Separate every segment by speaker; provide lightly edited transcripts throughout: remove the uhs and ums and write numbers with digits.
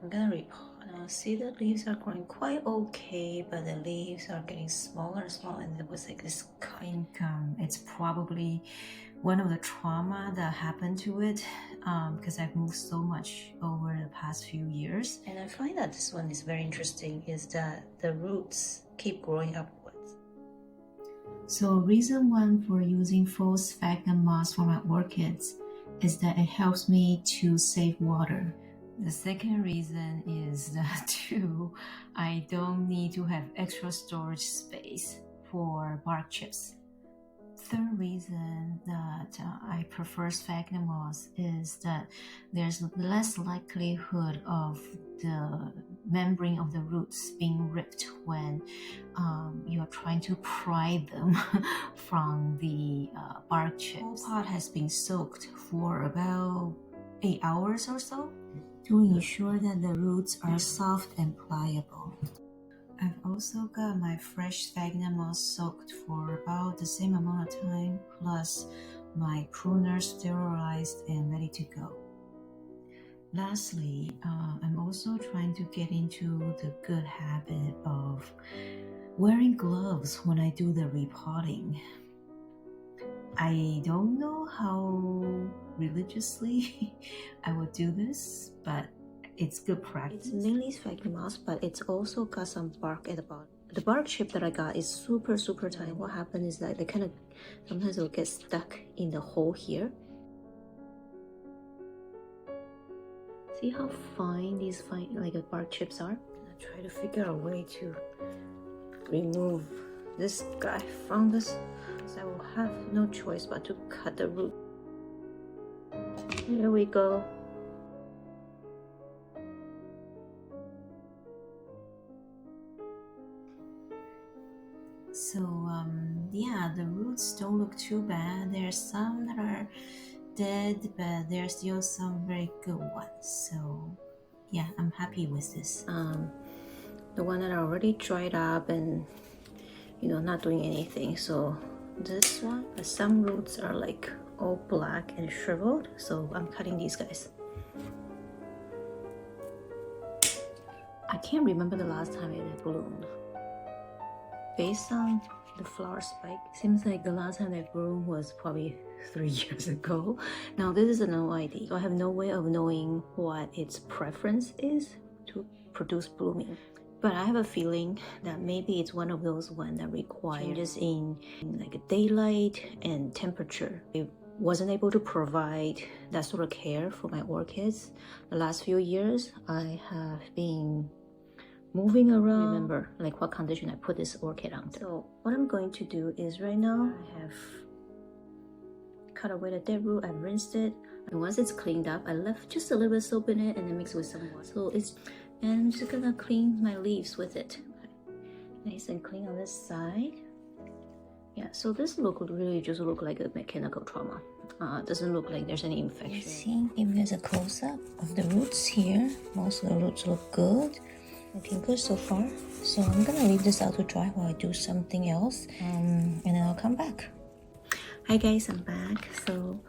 Speaker 1: I'm gonna repot. Now see the leaves are growing quite okay, but the leaves are getting smaller and smaller, and there was like this kind. It's probably one of the trauma that happened to it because I've moved so much over the past few years. And I find that this one is very interesting is that the roots keep growing upwards. So reason one for using full sphagnum moss for my orchids is that it helps me to save water. The second reason is that too, I don't need to have extra storage space for bark chips. Third reason that I prefer sphagnum moss is that there's less likelihood of the membrane of the roots being ripped when you're trying to pry them from the bark chips. The pot has been soaked for about 8 hours or so to ensure that the roots are soft and pliable. I've also got my fresh sphagnum moss soaked for about the same amount of time, plus my pruner sterilized and ready to go. Lastly, I'm also trying to get into the good habit of wearing gloves when I do the repotting. I don't know how religiously I would do this, but it's good practice. It's mainly sphagnum moss, but it's also got some bark at the bottom. The bark chip that I got is super tiny. What happened is that they kind of sometimes it'll get stuck in the hole here. See how fine these bark chips are? I try to figure out a way to remove this guy from this, so I will have no choice but to cut the root. Here we go. So yeah, the roots don't look too bad. There's some that are dead, but there's still some very good ones. So yeah, I'm happy with this. The one that are already dried up and not doing anything. So this one, but some roots are like all black and shriveled. So I'm cutting these guys. I can't remember the last time it bloomed. Based on the flower spike, seems like the last time they bloomed was probably 3 years ago. Now this is an NOID, so I have no way of knowing what its preference is to produce blooming. But I have a feeling that maybe it's one of those ones that requires changes in like daylight and temperature. I wasn't able to provide that sort of care for my orchids. The last few years, I have been moving around. Remember like what condition I put this orchid on. So what I'm going to do is right now I have cut away the dead root. I rinsed it, and once it's cleaned up, I left just a little bit of soap in it and then mixed with some water. And I'm just gonna clean my leaves with it. Nice and clean on this side. Yeah, so this really just look like a mechanical trauma. Doesn't look like there's any infection. Let's see if there's a close-up of the roots here. Most of the roots look good. Looking good so far. So I'm gonna leave this out to dry while I do something else, and then I'll come back. Hi guys, I'm back. So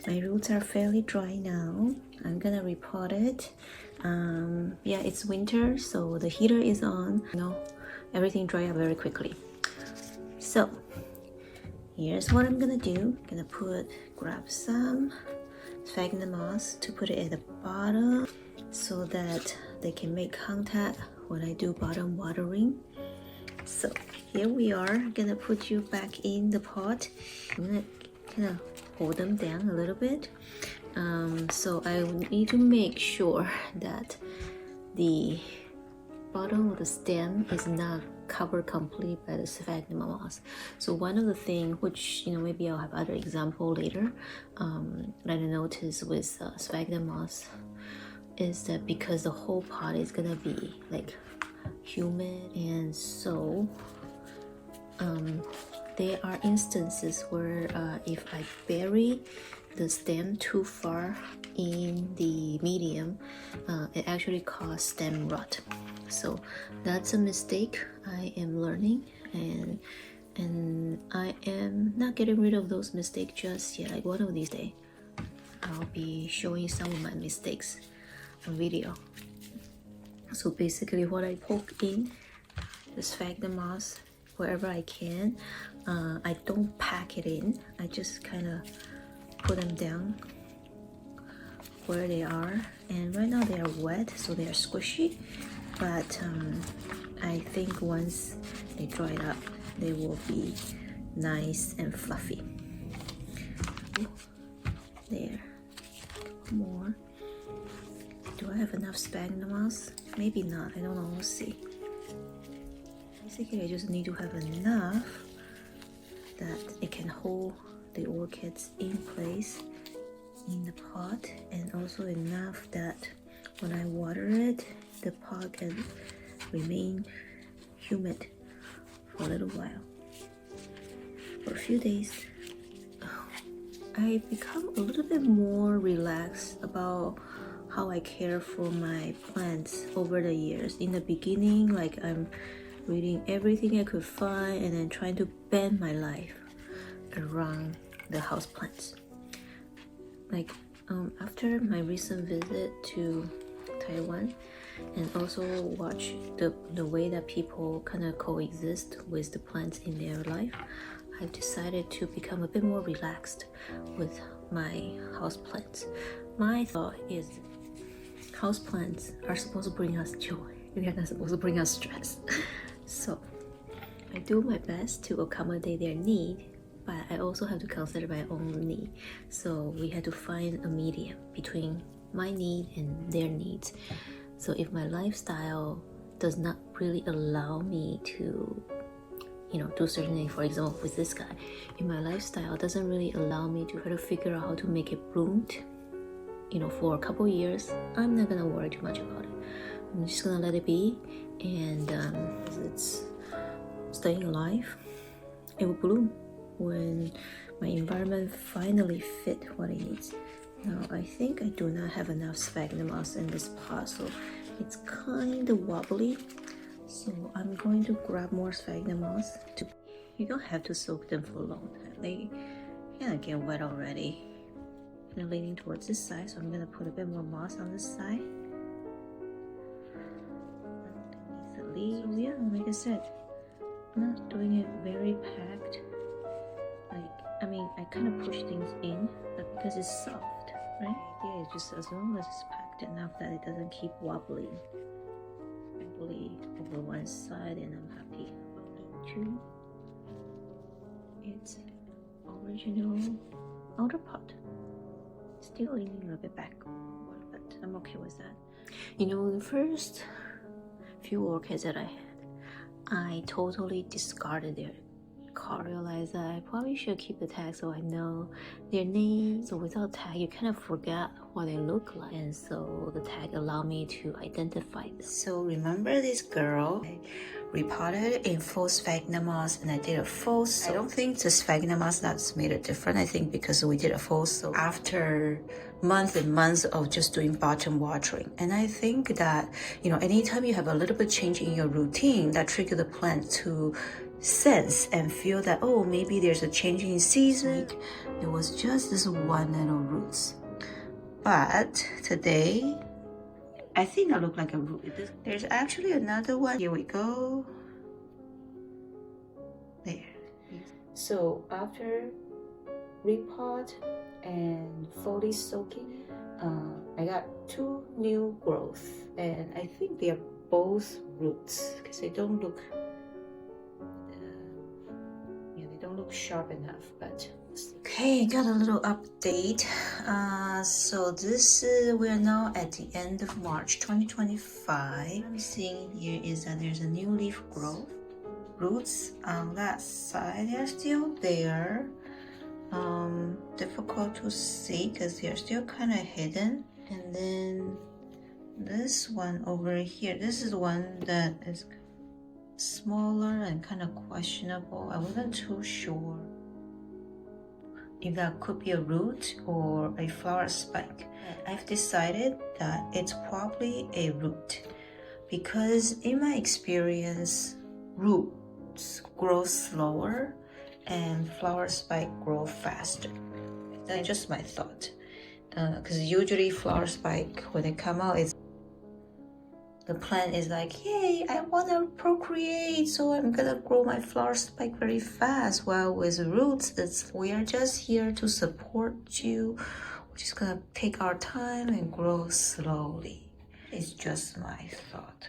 Speaker 1: my roots are fairly dry now. I'm gonna repot it. Yeah, it's winter, so the heater is on. Everything dry up very quickly. So here's what I'm gonna do. I'm gonna grab some sphagnum moss to put it at the bottom so that they can make contact when I do bottom watering. So here we are. I'm gonna put you back in the pot. I'm gonna kind of hold them down a little bit. So I need to make sure that the bottom of the stem is not covered completely by the sphagnum moss. So one of the things, which maybe I'll have other example later, that I noticed with sphagnum moss is that because the whole pot is gonna be like humid, and so there are instances where if I bury the stem too far in the medium, it actually causes stem rot. So that's a mistake I am learning, and I am not getting rid of those mistakes just yet. Like one of these days I'll be showing some of my mistakes on video. So basically what I poke in the sphagnum moss wherever I can. I don't pack it in. I just kind of put them down where they are. And right now they are wet, so they are squishy. But I think once they dry up, they will be nice and fluffy. There. More. Do I have enough sphagnum moss? Maybe not. I don't know. We'll see. Basically, I just need to have enough that it can hold the orchids in place in the pot, and also enough that when I water it, the pot can remain humid for a little while. For a few days, I become a little bit more relaxed about how I care for my plants over the years. In the beginning, like I'm reading everything I could find and then trying to bend my life around the houseplants. Like after my recent visit to Taiwan, and also watch the way that people kind of coexist with the plants in their life, I've decided to become a bit more relaxed with my houseplants. My thought is houseplants are supposed to bring us joy. They're not supposed to bring us stress. So I do my best to accommodate their need, but I also have to consider my own need. So we had to find a medium between my need and their needs. So if my lifestyle does not really allow me to, do certain things, for example, with this guy, if my lifestyle doesn't really allow me to try to figure out how to make it bloomed, for a couple years, I'm not gonna worry too much about it. I'm just gonna let it be, and as it's staying alive, it will bloom when my environment finally fit what it needs. Now I think I do not have enough sphagnum moss in this pot, so it's kind of wobbly. So I'm going to grab more sphagnum moss. You don't have to soak them for long. They kind of get wet already. And leaning towards this side, so I'm gonna put a bit more moss on this side. Underneath the leaves. So yeah, like I said, I'm not doing it very packed. I kind of push things in, but because it's soft, right? Yeah, it's just as long as it's packed enough that it doesn't keep wobbling over one side, and I'm happy. Into its original outer pot. Still leaning a bit backward, but I'm okay with that. The first few orchids that I had, I totally discarded their card. Realized that I probably should keep the tag so I know their name. So without tag, you kind of forget what they look like, and so the tag allowed me to identify them. So remember this girl? I repotted in full sphagnum moss, and I did a full soak. I don't think the sphagnum moss that's made a difference. I think because we did a full soak after months and months of just doing bottom watering. And I think that anytime you have a little bit change in your routine, that trigger the plant to sense and feel that, oh, maybe there's a change in season. It was just this one little roots, but today I think I look like a root. There's actually another one. Here we go. There. So after repot and fully soaking, I got 2 new growth, and I think they are both roots because they don't look sharp enough. But okay, got a little update. So we are now at the end of March 2025. I'm seeing here is that there's a new leaf growth. Roots on that side, they're still there. Difficult to see because they're still kind of hidden. And then this one over here, this is one that is smaller and kind of questionable. I wasn't too sure if that could be a root or a flower spike. I've decided that it's probably a root because in my experience, roots grow slower and flower spike grow faster. That's just my thought, because usually flower spike, when they come out, it's the plant is like, yay, I want to procreate, so I'm gonna grow my flower spike very fast. While with roots, we are just here to support you. We're just gonna take our time and grow slowly. It's just my thought.